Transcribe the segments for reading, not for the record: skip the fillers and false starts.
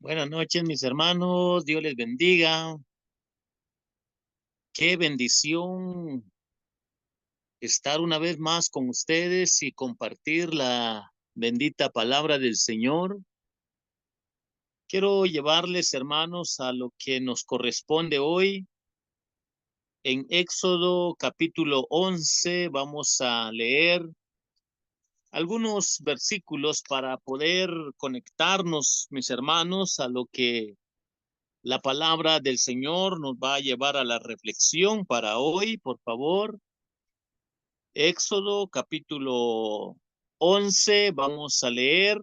Buenas noches, mis hermanos. Dios les bendiga. Qué bendición estar una vez más con ustedes y compartir la bendita palabra del Señor. Quiero llevarles, hermanos, a lo que nos corresponde hoy. En Éxodo capítulo 11 vamos a leer algunos versículos para poder conectarnos, mis hermanos, a lo que la palabra del Señor nos va a llevar a la reflexión para hoy, por favor. Éxodo capítulo 11, vamos a leer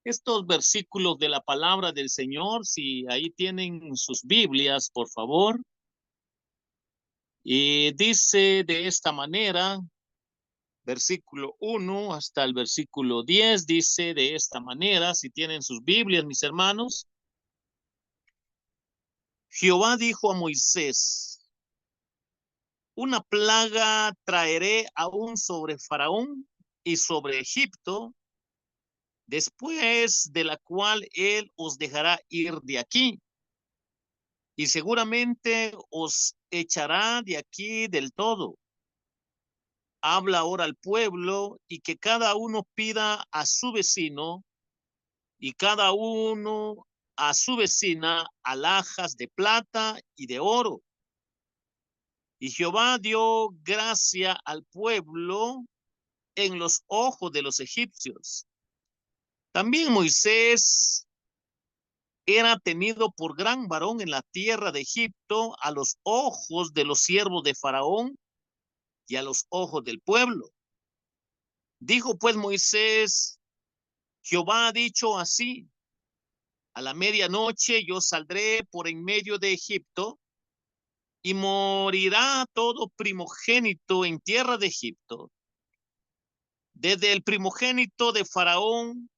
estos versículos de la palabra del Señor. Si ahí tienen sus Biblias, por favor. Y dice de esta manera, versículo 1 hasta el versículo 10, dice de esta manera, si tienen sus Biblias, mis hermanos. Jehová dijo a Moisés: una plaga traeré aún sobre Faraón y sobre Egipto, después de la cual él os dejará ir de aquí, y seguramente os echará de aquí del todo. Habla ahora al pueblo, y que cada uno pida a su vecino, y cada uno a su vecina, alhajas de plata y de oro. Y Jehová dio gracia al pueblo en los ojos de los egipcios. También Moisés era tenido por gran varón en la tierra de Egipto a los ojos de los siervos de Faraón y a los ojos del pueblo. Dijo pues Moisés: Jehová ha dicho así: a la medianoche yo saldré por en medio de Egipto, y morirá todo primogénito en tierra de Egipto, desde el primogénito de Faraón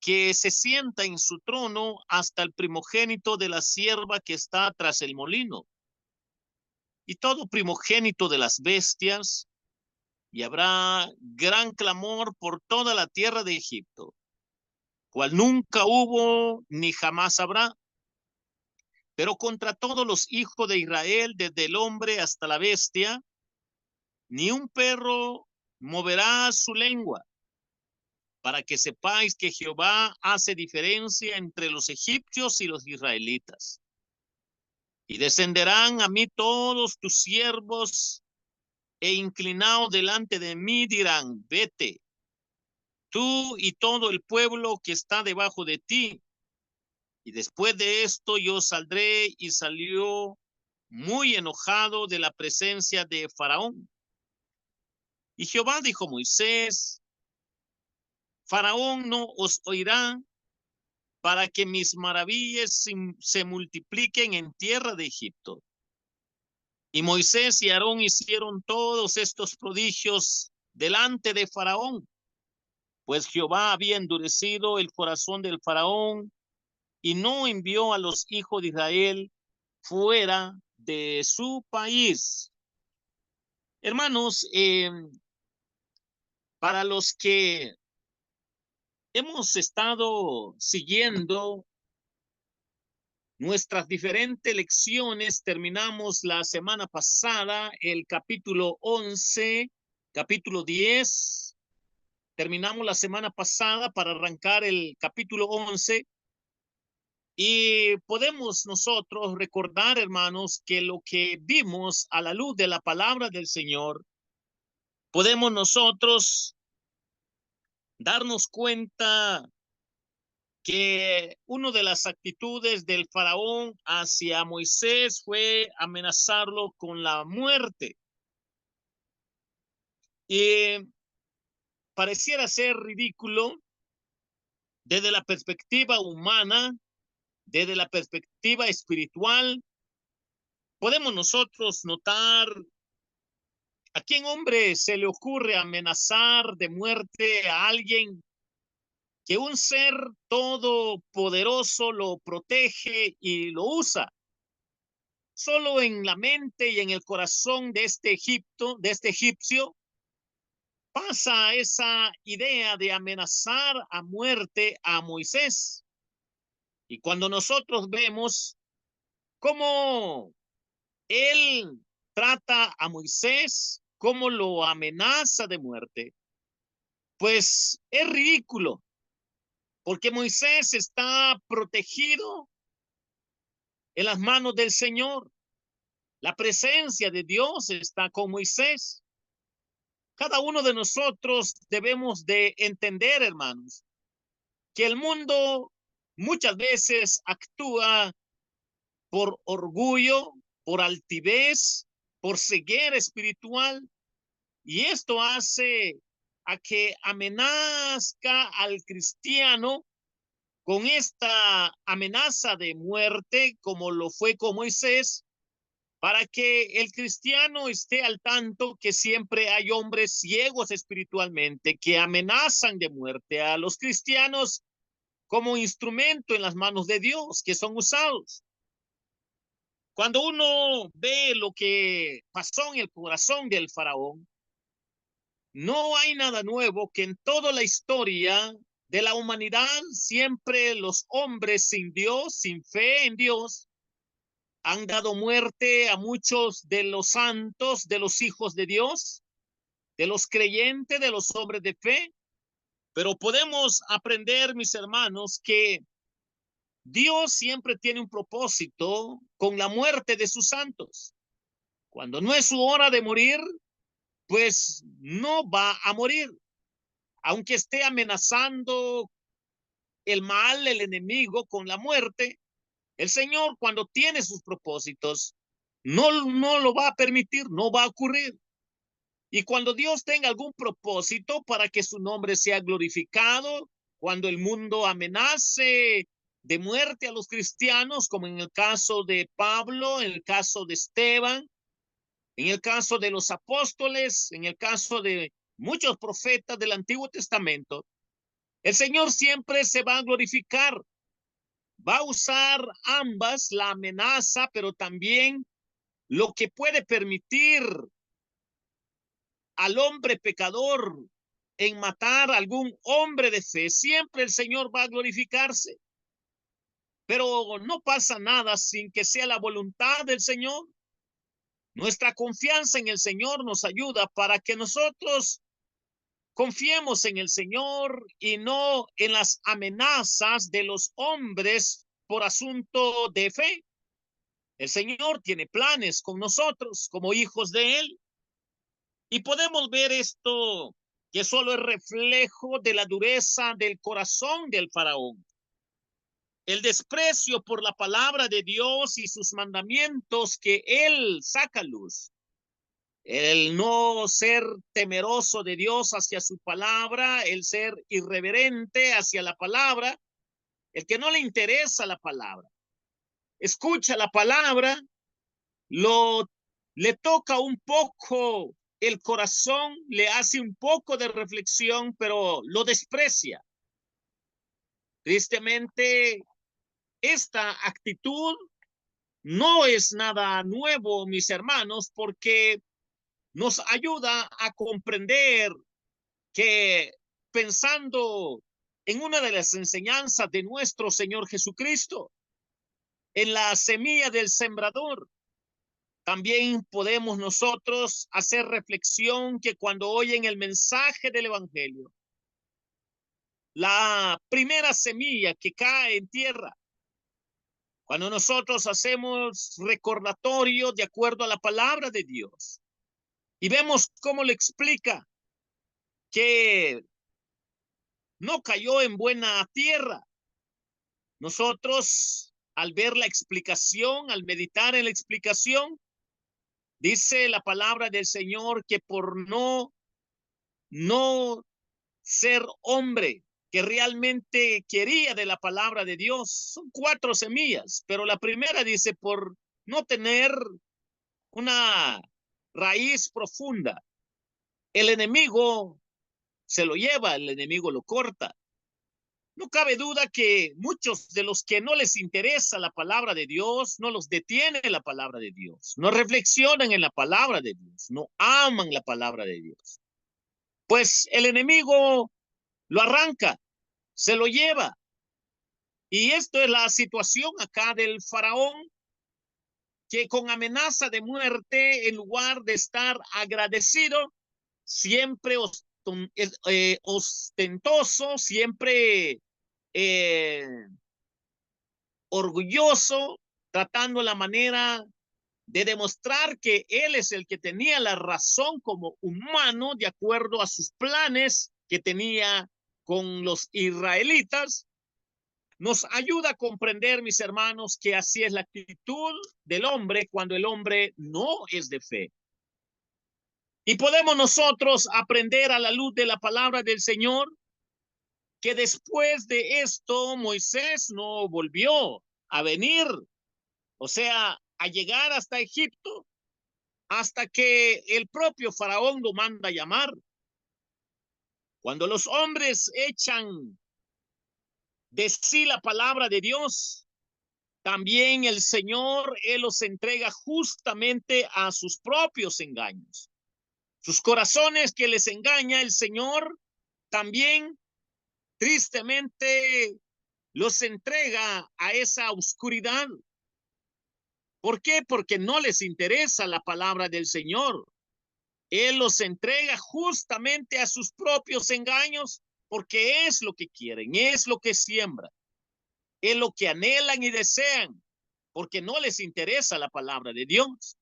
que se sienta en su trono hasta el primogénito de la sierva que está tras el molino, y todo primogénito de las bestias, y habrá gran clamor por toda la tierra de Egipto, cual nunca hubo ni jamás habrá. Pero contra todos los hijos de Israel, desde el hombre hasta la bestia, ni un perro moverá su lengua, para que sepáis que Jehová hace diferencia entre los egipcios y los israelitas. Y descenderán a mí todos tus siervos, e inclinados delante de mí dirán: vete, tú y todo el pueblo que está debajo de ti. Y después de esto yo saldré. Y salió muy enojado de la presencia de Faraón. Y Jehová dijo a Moisés: Faraón no os oirá, para que mis maravillas se multipliquen en tierra de Egipto. Y Moisés y Aarón hicieron todos estos prodigios delante de Faraón, pues Jehová había endurecido el corazón del Faraón, y no envió a los hijos de Israel fuera de su país. Hermanos, para los que hemos estado siguiendo nuestras diferentes lecciones, terminamos la semana pasada el capítulo 11, capítulo 10. Terminamos la semana pasada para arrancar el capítulo 11. Y podemos nosotros recordar, hermanos, que lo que vimos a la luz de la palabra del Señor, podemos nosotros darnos cuenta que una de las actitudes del faraón hacia Moisés fue amenazarlo con la muerte. Y pareciera ser ridículo desde la perspectiva humana, desde la perspectiva espiritual. Podemos nosotros notar: ¿a quién hombre se le ocurre amenazar de muerte a alguien que un ser todopoderoso lo protege y lo usa? Solo en la mente y en el corazón de este egipcio, pasa esa idea de amenazar a muerte a Moisés. Y cuando nosotros vemos cómo él trata a Moisés, cómo lo amenaza de muerte, pues es ridículo, porque Moisés está protegido en las manos del Señor. La presencia de Dios está con Moisés. Cada uno de nosotros debemos de entender, hermanos, que el mundo muchas veces actúa por orgullo, por altivez, por ceguera espiritual, y esto hace a que amenazca al cristiano con esta amenaza de muerte, como lo fue con Moisés, para que el cristiano esté al tanto que siempre hay hombres ciegos espiritualmente que amenazan de muerte a los cristianos como instrumento en las manos de Dios, que son usados. Cuando uno ve lo que pasó en el corazón del faraón, no hay nada nuevo que en toda la historia de la humanidad siempre los hombres sin Dios, sin fe en Dios, han dado muerte a muchos de los santos, de los hijos de Dios, de los creyentes, de los hombres de fe. Pero podemos aprender, mis hermanos, que Dios siempre tiene un propósito con la muerte de sus santos. Cuando no es su hora de morir, pues no va a morir. Aunque esté amenazando el mal, el enemigo con la muerte, el Señor cuando tiene sus propósitos, no lo va a permitir, no va a ocurrir. Y cuando Dios tenga algún propósito para que su nombre sea glorificado, cuando el mundo amenace de muerte a los cristianos, como en el caso de Pablo, en el caso de Esteban, en el caso de los apóstoles, en el caso de muchos profetas del Antiguo Testamento, el Señor siempre se va a glorificar, va a usar ambas, la amenaza, pero también lo que puede permitir al hombre pecador en matar a algún hombre de fe, siempre el Señor va a glorificarse. Pero no pasa nada sin que sea la voluntad del Señor. Nuestra confianza en el Señor nos ayuda para que nosotros confiemos en el Señor y no en las amenazas de los hombres por asunto de fe. El Señor tiene planes con nosotros como hijos de Él. Y podemos ver esto que solo es reflejo de la dureza del corazón del faraón. El desprecio por la palabra de Dios y sus mandamientos que él saca a luz. El no ser temeroso de Dios hacia su palabra, el ser irreverente hacia la palabra, el que no le interesa la palabra. Escucha la palabra, le toca un poco el corazón, le hace un poco de reflexión, pero lo desprecia. Tristemente, esta actitud no es nada nuevo, mis hermanos, porque nos ayuda a comprender que pensando en una de las enseñanzas de nuestro Señor Jesucristo, en la semilla del sembrador, también podemos nosotros hacer reflexión que cuando oyen el mensaje del Evangelio, la primera semilla que cae en tierra, cuando nosotros hacemos recordatorio de acuerdo a la palabra de Dios y vemos cómo le explica que no cayó en buena tierra, nosotros al ver la explicación, al meditar en la explicación, dice la palabra del Señor que por no ser hombre que realmente quería de la palabra de Dios. Son 4 semillas, pero la primera dice por no tener una raíz profunda. El enemigo se lo lleva, el enemigo lo corta. No cabe duda que muchos de los que no les interesa la palabra de Dios, no los detiene la palabra de Dios, no reflexionan en la palabra de Dios, no aman la palabra de Dios. Pues el enemigo lo arranca, se lo lleva. Y esto es la situación acá del faraón, que con amenaza de muerte, en lugar de estar agradecido, siempre ostentoso, siempre eh, orgulloso, tratando la manera de demostrar que él es el que tenía la razón como humano de acuerdo a sus planes que tenía con los israelitas, nos ayuda a comprender, mis hermanos, que así es la actitud del hombre cuando el hombre no es de fe. Y podemos nosotros aprender a la luz de la palabra del Señor que después de esto Moisés no volvió a venir, o sea, a llegar hasta Egipto, hasta que el propio faraón lo manda a llamar. Cuando los hombres echan de sí la palabra de Dios, también el Señor, Él los entrega justamente a sus propios engaños. Sus corazones que les engaña el Señor, también tristemente los entrega a esa oscuridad. ¿Por qué? Porque no les interesa la palabra del Señor. Él los entrega justamente a sus propios engaños, porque es lo que quieren, es lo que siembran, es lo que anhelan y desean, porque no les interesa la palabra de Dios.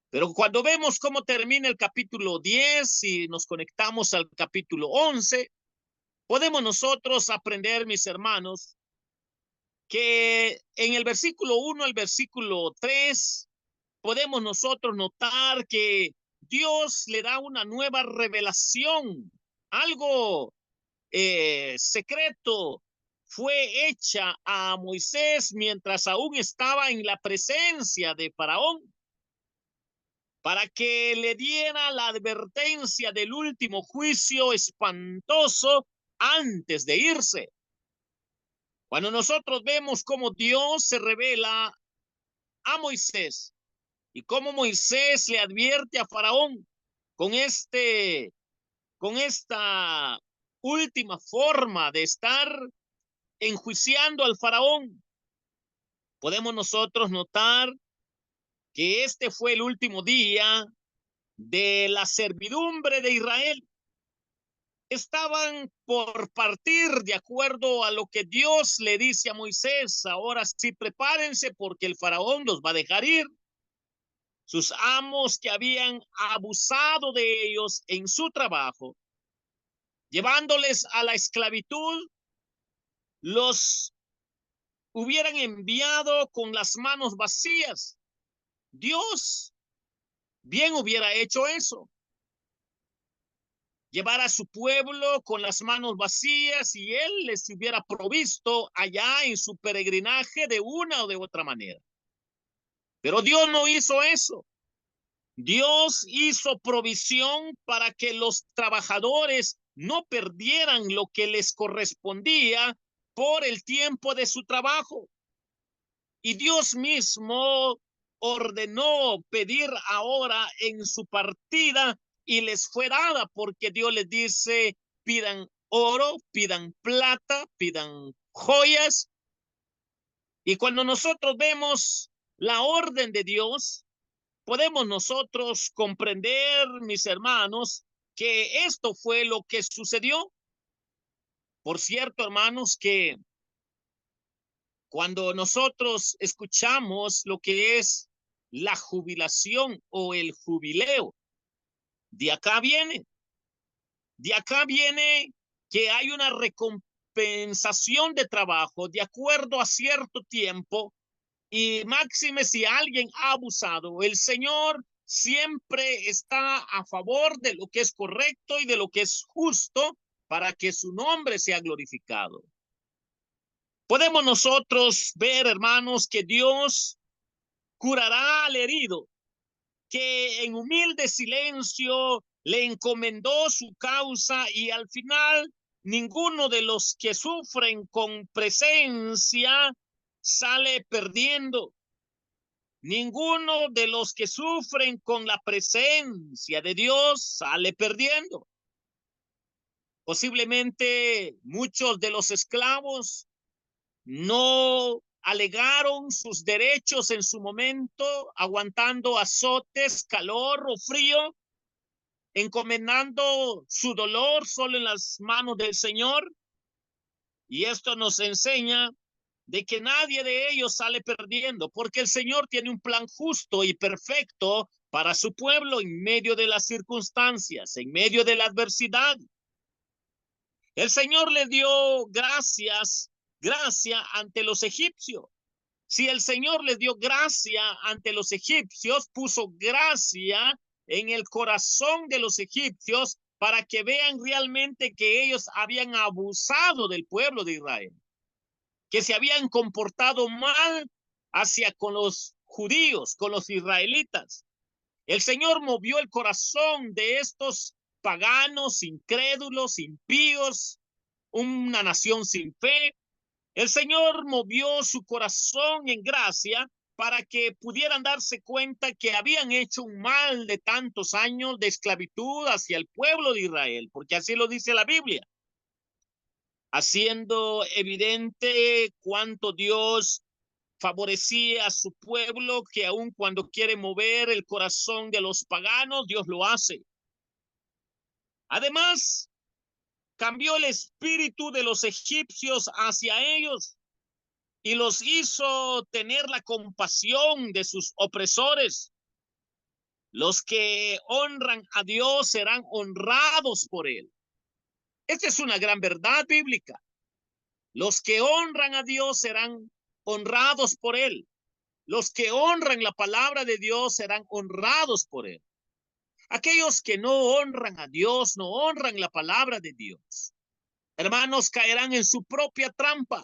Pero cuando vemos cómo termina el capítulo 10 y nos conectamos al capítulo 11, podemos nosotros aprender, mis hermanos, que en el versículo 1 al versículo 3 podemos nosotros notar que Dios le da una nueva revelación, algo secreto fue hecha a Moisés mientras aún estaba en la presencia de Faraón, para que le diera la advertencia del último juicio espantoso antes de irse. Cuando nosotros vemos cómo Dios se revela a Moisés y cómo Moisés le advierte a Faraón con con esta última forma de estar enjuiciando al Faraón, podemos nosotros notar que este fue el último día de la servidumbre de Israel. Estaban por partir de acuerdo a lo que Dios le dice a Moisés. Ahora sí, prepárense porque el faraón los va a dejar ir. Sus amos que habían abusado de ellos en su trabajo, llevándoles a la esclavitud, los hubieran enviado con las manos vacías. Dios bien hubiera hecho eso, llevar a su pueblo con las manos vacías y él les hubiera provisto allá en su peregrinaje de una o de otra manera. Pero Dios no hizo eso. Dios hizo provisión para que los trabajadores no perdieran lo que les correspondía por el tiempo de su trabajo. Y Dios mismo ordenó pedir ahora en su partida y les fue dada, porque Dios les dice, pidan oro, pidan plata, pidan joyas. Y cuando nosotros vemos la orden de Dios, podemos nosotros comprender, mis hermanos, que esto fue lo que sucedió. Por cierto, hermanos, que cuando nosotros escuchamos lo que es la jubilación o el jubileo, de acá viene, de acá viene que hay una recompensación de trabajo de acuerdo a cierto tiempo y máxime si alguien ha abusado. El Señor siempre está a favor de lo que es correcto y de lo que es justo para que su nombre sea glorificado. Podemos nosotros ver, hermanos, que Dios curará al herido, que en humilde silencio le encomendó su causa y al final ninguno de los que sufren con presencia sale perdiendo. Ninguno de los que sufren con la presencia de Dios sale perdiendo. Posiblemente muchos de los esclavos no alegaron sus derechos en su momento, aguantando azotes, calor o frío, encomendando su dolor solo en las manos del Señor. Y esto nos enseña de que nadie de ellos sale perdiendo, porque el Señor tiene un plan justo y perfecto para su pueblo en medio de las circunstancias, en medio de la adversidad. El Señor le dio gracia ante los egipcios. Si el Señor les dio gracia ante los egipcios, puso gracia en el corazón de los egipcios para que vean realmente que ellos habían abusado del pueblo de Israel, que se habían comportado mal hacia con los judíos, con los israelitas. El Señor movió el corazón de estos paganos, incrédulos, impíos, una nación sin fe. El Señor movió su corazón en gracia para que pudieran darse cuenta que habían hecho un mal de tantos años de esclavitud hacia el pueblo de Israel, porque así lo dice la Biblia, haciendo evidente cuánto Dios favorecía a su pueblo, que aun cuando quiere mover el corazón de los paganos, Dios lo hace. Además, cambió el espíritu de los egipcios hacia ellos y los hizo tener la compasión de sus opresores. Los que honran a Dios serán honrados por él. Esta es una gran verdad bíblica. Los que honran a Dios serán honrados por él. Los que honran la palabra de Dios serán honrados por él. Aquellos que no honran a Dios, no honran la palabra de Dios, hermanos, caerán en su propia trampa.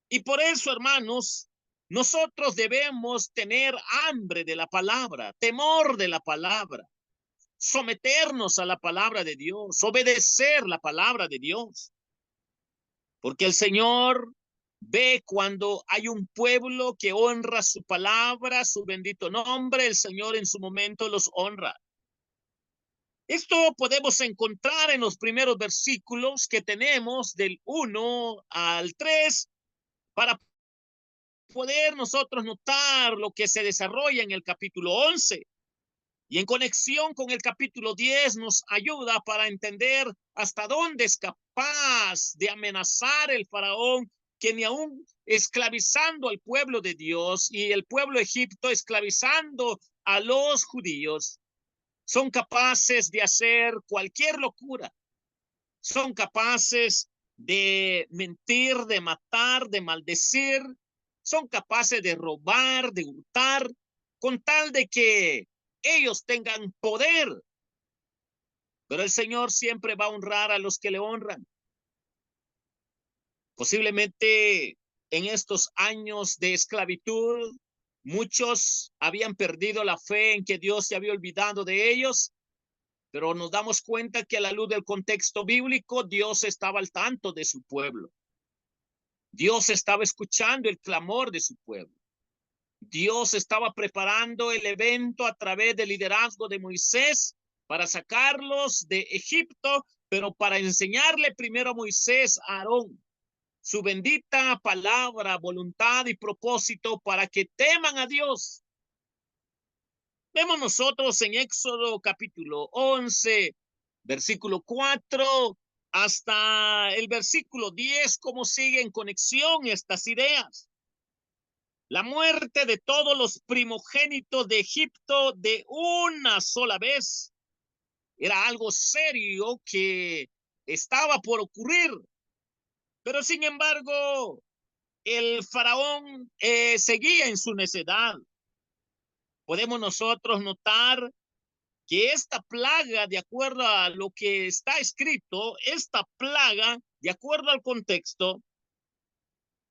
Y por eso, hermanos, nosotros debemos tener hambre de la palabra, temor de la palabra, someternos a la palabra de Dios, obedecer la palabra de Dios. Porque el Señor ve cuando hay un pueblo que honra su palabra, su bendito nombre, el Señor en su momento los honra. Esto podemos encontrar en los primeros versículos que tenemos del 1 al 3 para poder nosotros notar lo que se desarrolla en el capítulo 11. Y en conexión con el capítulo 10 nos ayuda para entender hasta dónde es capaz de amenazar el faraón, que ni aún esclavizando al pueblo de Dios y el pueblo egipto esclavizando a los judíos, son capaces de hacer cualquier locura. Son capaces de mentir, de matar, de maldecir. Son capaces de robar, de hurtar, con tal de que ellos tengan poder. Pero el Señor siempre va a honrar a los que le honran. Posiblemente en estos años de esclavitud, muchos habían perdido la fe en que Dios se había olvidado de ellos, pero nos damos cuenta que a la luz del contexto bíblico, Dios estaba al tanto de su pueblo. Dios estaba escuchando el clamor de su pueblo. Dios estaba preparando el evento a través del liderazgo de Moisés para sacarlos de Egipto, pero para enseñarle primero a Moisés, a Aarón, su bendita palabra, voluntad y propósito para que teman a Dios. Vemos nosotros en Éxodo capítulo 11, versículo 4 hasta el versículo 10, cómo sigue en conexión estas ideas. La muerte de todos los primogénitos de Egipto de una sola vez era algo serio que estaba por ocurrir. Pero sin embargo, el faraón seguía en su necedad. Podemos nosotros notar que esta plaga, de acuerdo a lo que está escrito, esta plaga, de acuerdo al contexto,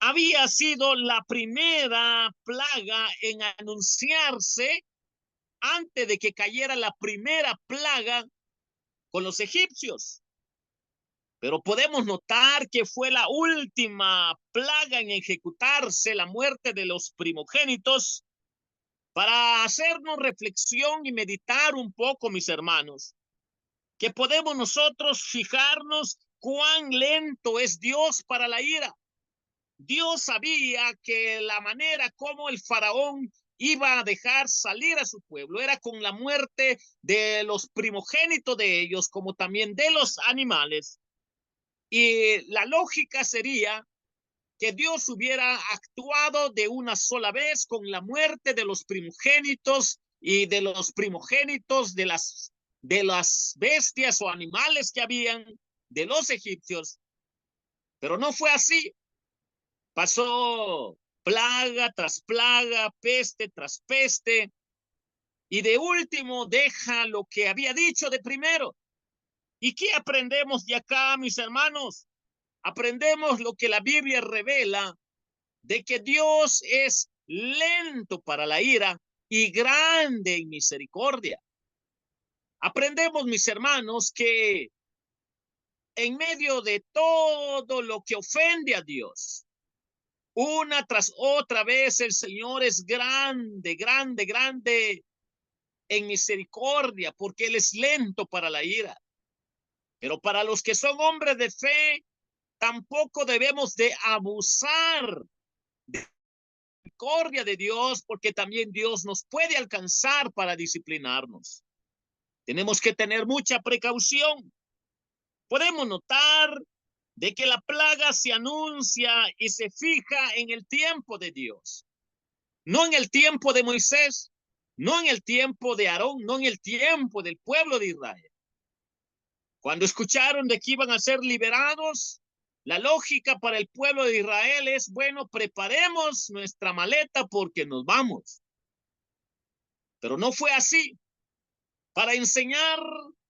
había sido la primera plaga en anunciarse antes de que cayera la primera plaga con los egipcios. Pero podemos notar que fue la última plaga en ejecutarse, la muerte de los primogénitos, para hacernos reflexión y meditar un poco, mis hermanos, que podemos nosotros fijarnos cuán lento es Dios para la ira. Dios sabía que la manera como el faraón iba a dejar salir a su pueblo era con la muerte de los primogénitos de ellos, como también de los animales. Y la lógica sería que Dios hubiera actuado de una sola vez con la muerte de los primogénitos y de los primogénitos de las bestias o animales que habían de los egipcios. Pero no fue así. Pasó plaga tras plaga, peste tras peste, y de último deja lo que había dicho de primero. ¿Y qué aprendemos de acá, mis hermanos? Aprendemos lo que la Biblia revela, de que Dios es lento para la ira y grande en misericordia. Aprendemos, mis hermanos, que en medio de todo lo que ofende a Dios, una tras otra vez el Señor es grande, grande, grande en misericordia, porque Él es lento para la ira. Pero para los que son hombres de fe, tampoco debemos de abusar de la misericordia de Dios, porque también Dios nos puede alcanzar para disciplinarnos. Tenemos que tener mucha precaución. Podemos notar de que la plaga se anuncia y se fija en el tiempo de Dios, no en el tiempo de Moisés, no en el tiempo de Aarón, no en el tiempo del pueblo de Israel. Cuando escucharon de que iban a ser liberados, la lógica para el pueblo de Israel es, bueno, preparemos nuestra maleta porque nos vamos. Pero no fue así. Para enseñar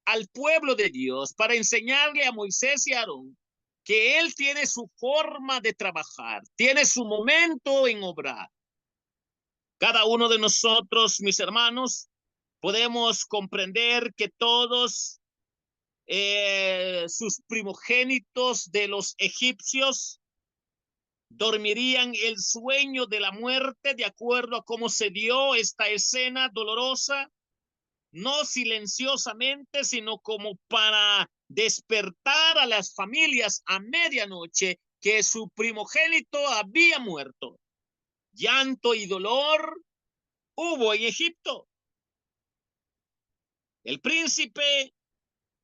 al pueblo de Dios, para enseñarle a Moisés y a Aarón que él tiene su forma de trabajar, tiene su momento en obrar. Cada uno de nosotros, mis hermanos, podemos comprender que todos sus primogénitos de los egipcios dormirían el sueño de la muerte de acuerdo a cómo se dio esta escena dolorosa, no silenciosamente, sino como para despertar a las familias a medianoche que su primogénito había muerto. Llanto y dolor hubo en Egipto. El príncipe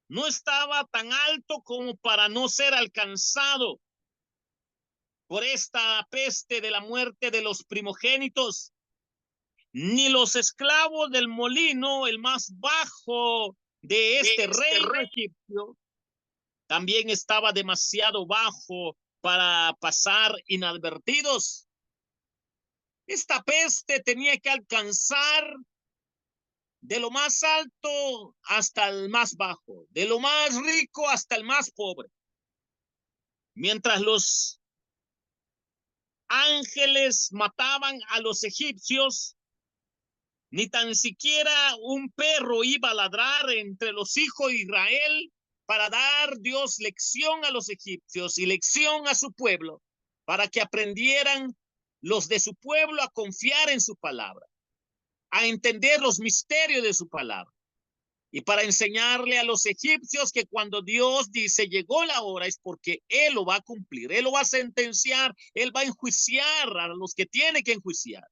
no estaba tan alto como para no ser alcanzado por esta peste de la muerte de los primogénitos, ni los esclavos del molino, el más bajo de este reino egipcio, también estaba demasiado bajo para pasar inadvertidos. Esta peste tenía que alcanzar de lo más alto hasta el más bajo, de lo más rico hasta el más pobre. Mientras los ángeles mataban a los egipcios, ni tan siquiera un perro iba a ladrar entre los hijos de Israel para dar Dios lección a los egipcios y lección a su pueblo, para que aprendieran los de su pueblo a confiar en su palabra, a entender los misterios de su palabra. Y para enseñarle a los egipcios que cuando Dios dice llegó la hora es porque Él lo va a cumplir, Él lo va a sentenciar, Él va a enjuiciar a los que tiene que enjuiciar.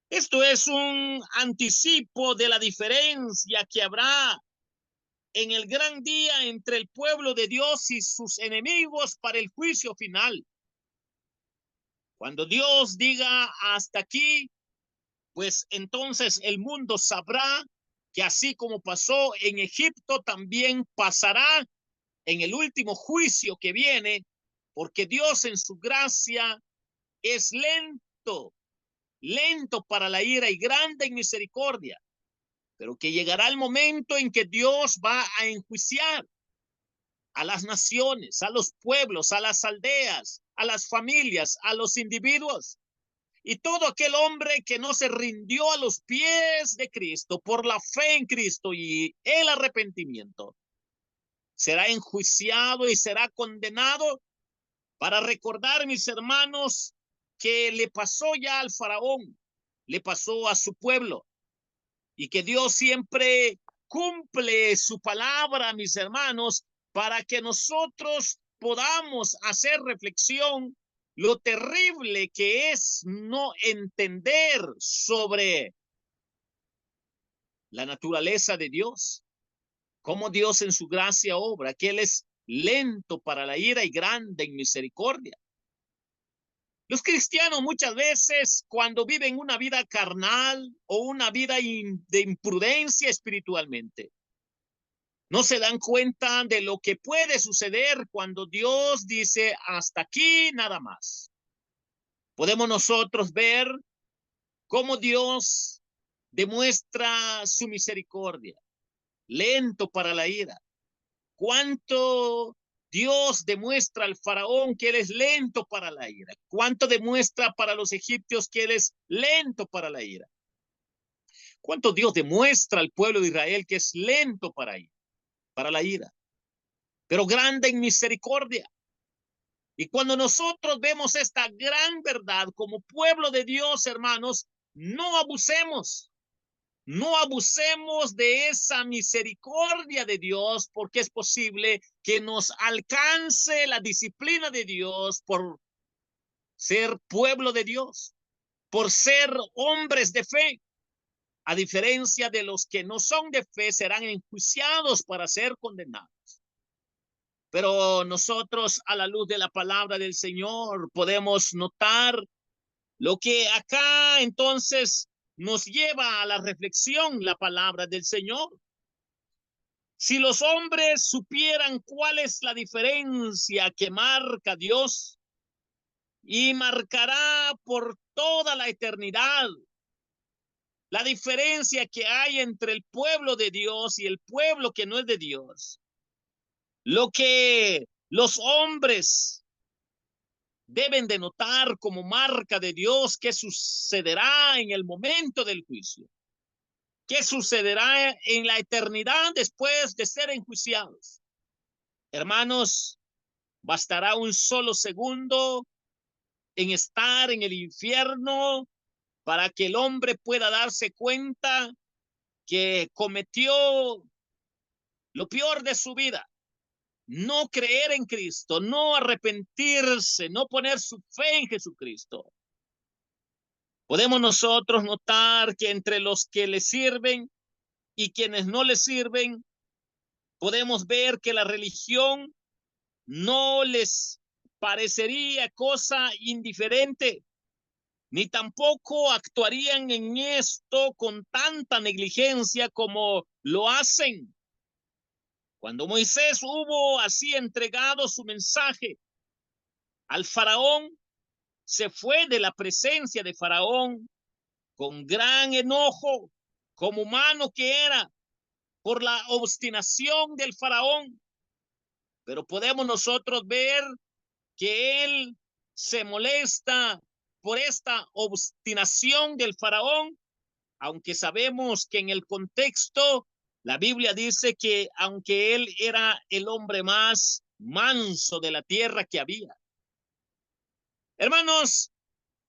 Esto es un anticipo de la diferencia que habrá en el gran día entre el pueblo de Dios y sus enemigos para el juicio final. Cuando Dios diga hasta aquí, pues entonces el mundo sabrá que así como pasó en Egipto, también pasará en el último juicio que viene, porque Dios en su gracia es lento, lento para la ira y grande en misericordia, pero que llegará el momento en que Dios va a enjuiciar a las naciones, a los pueblos, a las aldeas, a las familias, a los individuos. Y todo aquel hombre que no se rindió a los pies de Cristo por la fe en Cristo y el arrepentimiento, será enjuiciado y será condenado, para recordar, mis hermanos, que le pasó ya al faraón, le pasó a su pueblo, y que Dios siempre cumple su palabra, mis hermanos, para que nosotros podamos hacer reflexión lo terrible que es no entender sobre la naturaleza de Dios, cómo Dios en su gracia obra, que Él es lento para la ira y grande en misericordia. Los cristianos muchas veces cuando viven una vida carnal o una vida de imprudencia espiritualmente, no se dan cuenta de lo que puede suceder cuando Dios dice hasta aquí nada más. Podemos nosotros ver cómo Dios demuestra su misericordia, lento para la ira. Cuánto Dios demuestra al faraón que él es lento para la ira. Cuánto demuestra para los egipcios que él es lento para la ira. Cuánto Dios demuestra al pueblo de Israel que es lento para la ira, pero grande en misericordia. Y cuando nosotros vemos esta gran verdad como pueblo de Dios, hermanos, no abusemos. No abusemos de esa misericordia de Dios, porque es posible que nos alcance la disciplina de Dios por ser pueblo de Dios, por ser hombres de fe. A diferencia de los que no son de fe, serán enjuiciados para ser condenados. Pero nosotros, a la luz de la palabra del Señor, podemos notar lo que acá entonces nos lleva a la reflexión, la palabra del Señor. Si los hombres supieran cuál es la diferencia que marca Dios y marcará por toda la eternidad, la diferencia que hay entre el pueblo de Dios y el pueblo que no es de Dios, lo que los hombres deben de notar como marca de Dios, qué sucederá en el momento del juicio, qué sucederá en la eternidad después de ser enjuiciados. Hermanos, bastará un solo segundo en estar en el infierno para que el hombre pueda darse cuenta que cometió lo peor de su vida. No creer en Cristo, no arrepentirse, no poner su fe en Jesucristo. Podemos nosotros notar que entre los que le sirven y quienes no le sirven, podemos ver que la religión no les parecería cosa indiferente, ni tampoco actuarían en esto con tanta negligencia como lo hacen. Cuando Moisés hubo así entregado su mensaje al faraón, se fue de la presencia de faraón con gran enojo, como humano que era, por la obstinación del faraón. Pero podemos nosotros ver que él se molesta por esta obstinación del faraón, aunque sabemos que en el contexto la Biblia dice que aunque él era el hombre más manso de la tierra que había. Hermanos,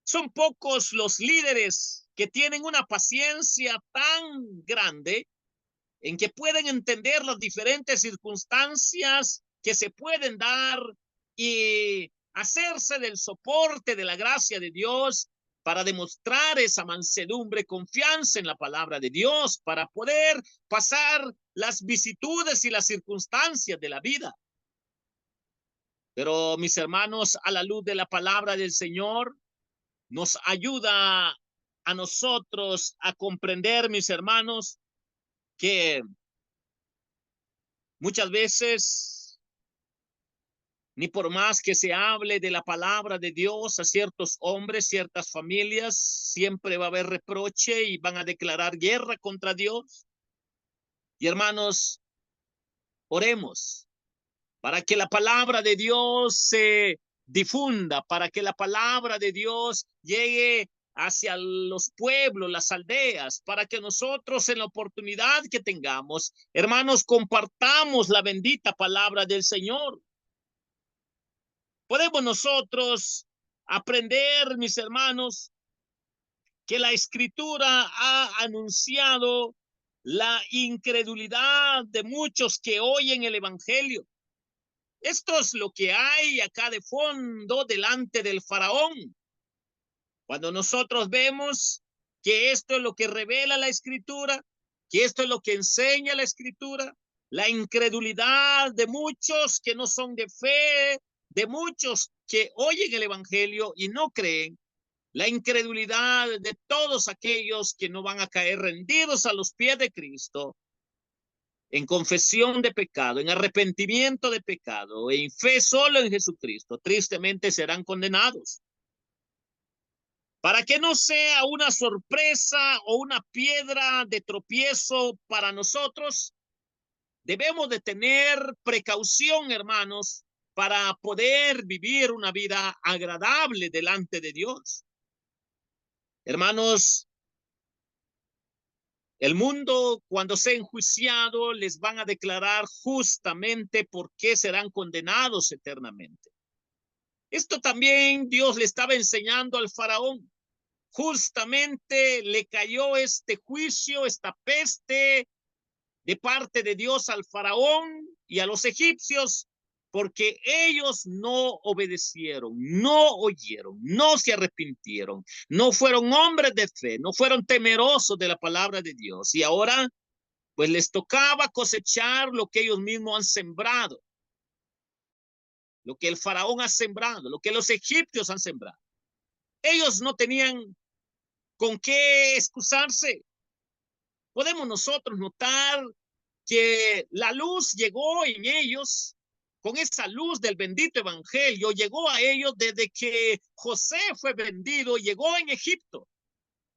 son pocos los líderes que tienen una paciencia tan grande en que pueden entender las diferentes circunstancias que se pueden dar y hacerse del soporte de la gracia de Dios para demostrar esa mansedumbre, confianza en la palabra de Dios, para poder pasar las vicisitudes y las circunstancias de la vida. Pero mis hermanos, a la luz de la palabra del Señor, nos ayuda a nosotros a comprender, mis hermanos, que muchas veces, ni por más que se hable de la palabra de Dios a ciertos hombres, ciertas familias, siempre va a haber reproche y van a declarar guerra contra Dios. Y hermanos, oremos para que la palabra de Dios se difunda, para que la palabra de Dios llegue hacia los pueblos, las aldeas, para que nosotros en la oportunidad que tengamos, hermanos, compartamos la bendita palabra del Señor. Podemos nosotros aprender, mis hermanos, que la Escritura ha anunciado la incredulidad de muchos que oyen el Evangelio. Esto es lo que hay acá de fondo delante del faraón. Cuando nosotros vemos que esto es lo que revela la escritura, que esto es lo que enseña la escritura, la incredulidad de muchos que no son de fe, de muchos que oyen el evangelio y no creen, la incredulidad de todos aquellos que no van a caer rendidos a los pies de Cristo, en confesión de pecado, en arrepentimiento de pecado, en fe solo en Jesucristo, tristemente serán condenados. Para que no sea una sorpresa o una piedra de tropiezo para nosotros, debemos de tener precaución, hermanos, para poder vivir una vida agradable delante de Dios. Hermanos, el mundo, cuando sea enjuiciado, les van a declarar justamente por qué serán condenados eternamente. Esto también Dios le estaba enseñando al faraón. Justamente le cayó este juicio, esta peste de parte de Dios al faraón y a los egipcios, porque ellos no obedecieron, no oyeron, no se arrepintieron, no fueron hombres de fe, no fueron temerosos de la palabra de Dios. Y ahora, pues les tocaba cosechar lo que ellos mismos han sembrado, lo que el faraón ha sembrado, lo que los egipcios han sembrado. Ellos no tenían con qué excusarse. Podemos nosotros notar que la luz llegó en ellos, con esa luz del bendito evangelio, llegó a ellos desde que José fue vendido, llegó en Egipto.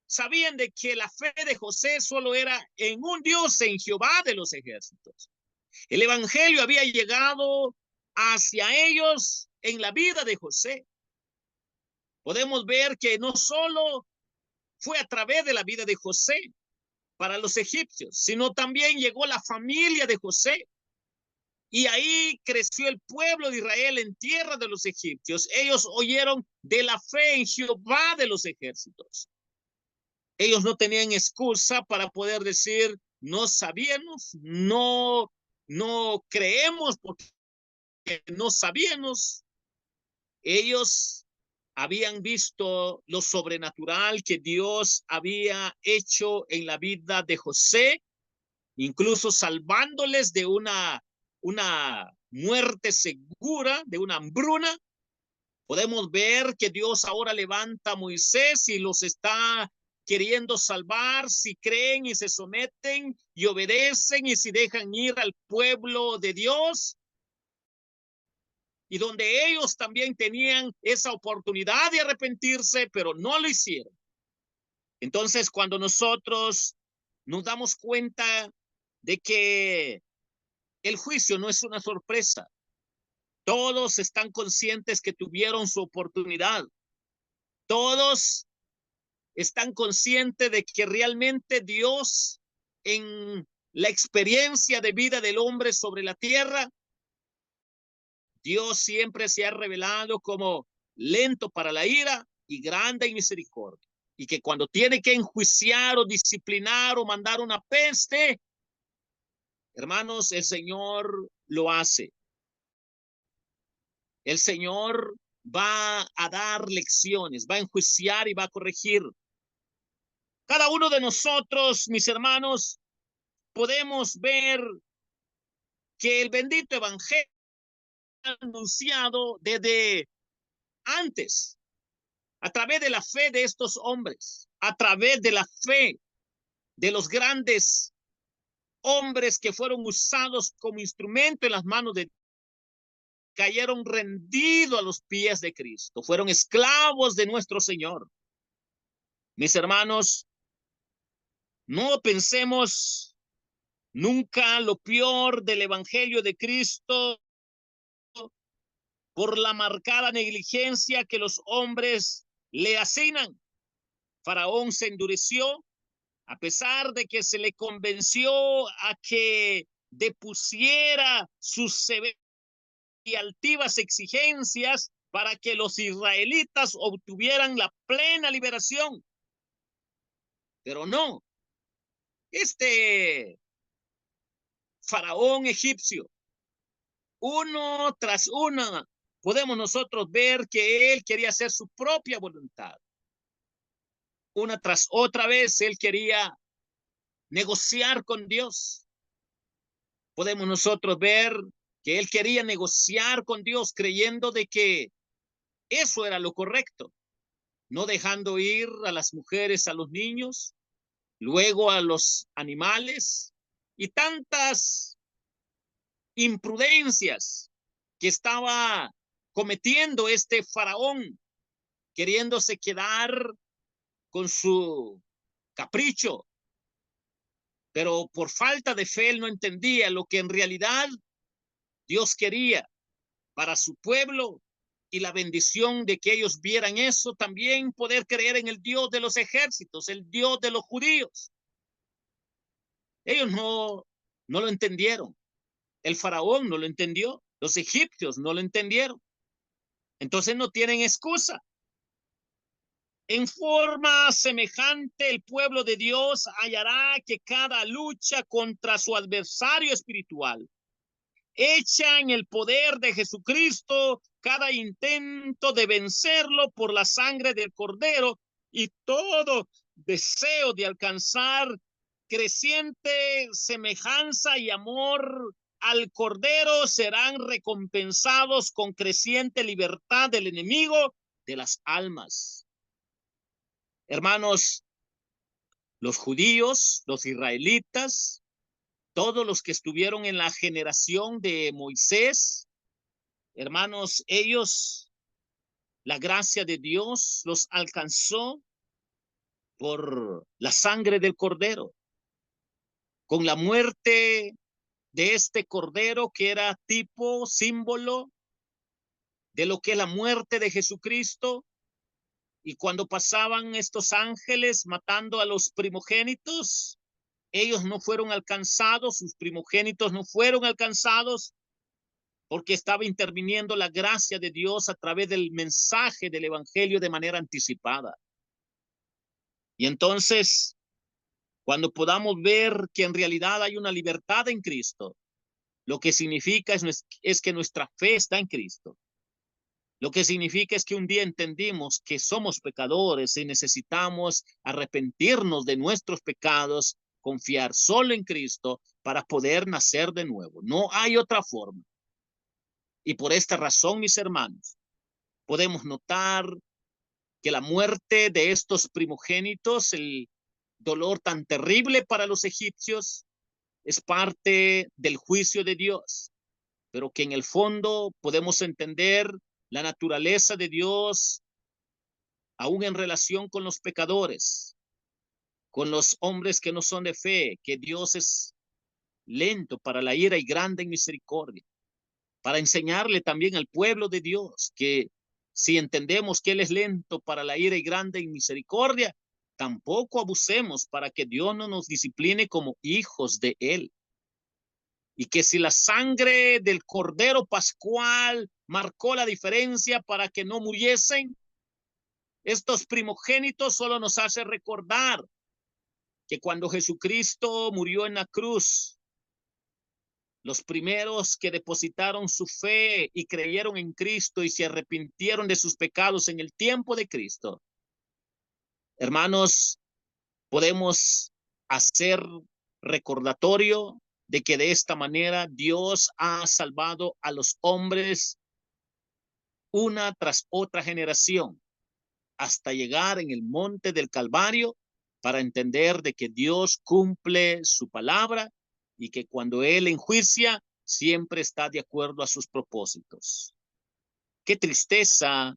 Sabían de que la fe de José solo era en un Dios, en Jehová de los ejércitos. El evangelio había llegado hacia ellos en la vida de José. Podemos ver que no solo fue a través de la vida de José para los egipcios, sino también llegó la familia de José. Y ahí creció el pueblo de Israel en tierra de los egipcios. Ellos oyeron de la fe en Jehová de los ejércitos. Ellos no tenían excusa para poder decir, no sabíamos, no creemos porque no sabíamos. Ellos habían visto lo sobrenatural que Dios había hecho en la vida de José, incluso salvándoles de una muerte segura, de una hambruna. Podemos ver que Dios ahora levanta a Moisés y los está queriendo salvar si creen y se someten y obedecen y si dejan ir al pueblo de Dios, y donde ellos también tenían esa oportunidad de arrepentirse, pero no lo hicieron. Entonces, cuando nosotros nos damos cuenta de que el juicio no es una sorpresa, todos están conscientes que tuvieron su oportunidad, todos están conscientes de que realmente Dios, en la experiencia de vida del hombre sobre la tierra, Dios siempre se ha revelado como lento para la ira y grande en misericordia. Y que cuando tiene que enjuiciar o disciplinar o mandar una peste, hermanos, el Señor lo hace. El Señor va a dar lecciones, va a enjuiciar y va a corregir. Cada uno de nosotros, mis hermanos, podemos ver que el bendito evangelio ha anunciado desde antes, a través de la fe de estos hombres, a través de la fe de los grandes hombres que fueron usados como instrumento en las manos de Dios, cayeron rendidos a los pies de Cristo, fueron esclavos de nuestro Señor. Mis hermanos, no pensemos nunca lo peor del evangelio de Cristo por la marcada negligencia que los hombres le asignan. Faraón se endureció a pesar de que se le convenció a que depusiera sus severas y altivas exigencias para que los israelitas obtuvieran la plena liberación. Pero no, este faraón egipcio uno tras una, podemos nosotros ver que él quería hacer su propia voluntad. Una tras otra vez, él quería negociar con Dios. Podemos nosotros ver que él quería negociar con Dios creyendo de que eso era lo correcto, no dejando ir a las mujeres, a los niños, luego a los animales y tantas imprudencias que estaba cometiendo este faraón, queriéndose quedar con su capricho, pero por falta de fe él no entendía lo que en realidad Dios quería para su pueblo y la bendición de que ellos vieran eso, también poder creer en el Dios de los ejércitos, el Dios de los judíos. Ellos no lo entendieron. El faraón no lo entendió. Los egipcios no lo entendieron. Entonces no tienen excusa. En forma semejante, el pueblo de Dios hallará que cada lucha contra su adversario espiritual echa en el poder de Jesucristo cada intento de vencerlo por la sangre del Cordero y todo deseo de alcanzar creciente semejanza y amor al Cordero serán recompensados con creciente libertad del enemigo de las almas. Hermanos, los judíos, los israelitas, todos los que estuvieron en la generación de Moisés, hermanos, ellos, la gracia de Dios los alcanzó por la sangre del Cordero, con la muerte de este Cordero que era tipo, símbolo de lo que es la muerte de Jesucristo. Y cuando pasaban estos ángeles matando a los primogénitos, ellos no fueron alcanzados, sus primogénitos no fueron alcanzados, porque estaba interviniendo la gracia de Dios a través del mensaje del evangelio de manera anticipada. Y entonces, cuando podamos ver que en realidad hay una libertad en Cristo, lo que significa es que nuestra fe está en Cristo. Lo que significa es que un día entendimos que somos pecadores y necesitamos arrepentirnos de nuestros pecados, confiar solo en Cristo para poder nacer de nuevo. No hay otra forma. Y por esta razón, mis hermanos, podemos notar que la muerte de estos primogénitos, el dolor tan terrible para los egipcios, es parte del juicio de Dios, pero que en el fondo podemos entender la naturaleza de Dios aún en relación con los pecadores, con los hombres que no son de fe, que Dios es lento para la ira y grande en misericordia, para enseñarle también al pueblo de Dios que si entendemos que Él es lento para la ira y grande en misericordia, tampoco abusemos para que Dios no nos discipline como hijos de Él. Y que si la sangre del Cordero Pascual marcó la diferencia para que no muriesen, estos primogénitos solo nos hace recordar que cuando Jesucristo murió en la cruz, los primeros que depositaron su fe y creyeron en Cristo y se arrepintieron de sus pecados en el tiempo de Cristo, hermanos, podemos hacer recordatorio de que de esta manera Dios ha salvado a los hombres una tras otra generación hasta llegar en el monte del Calvario para entender de que Dios cumple su palabra y que cuando Él enjuicia siempre está de acuerdo a sus propósitos. Qué tristeza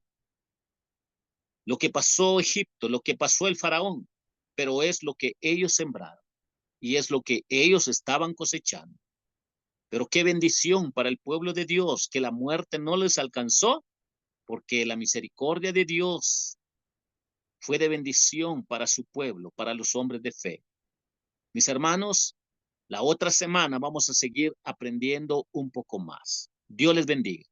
lo que pasó Egipto, lo que pasó el faraón, pero es lo que ellos sembraron y es lo que ellos estaban cosechando. Pero qué bendición para el pueblo de Dios que la muerte no les alcanzó, porque la misericordia de Dios fue de bendición para su pueblo, para los hombres de fe. Mis hermanos, la otra semana vamos a seguir aprendiendo un poco más. Dios les bendiga.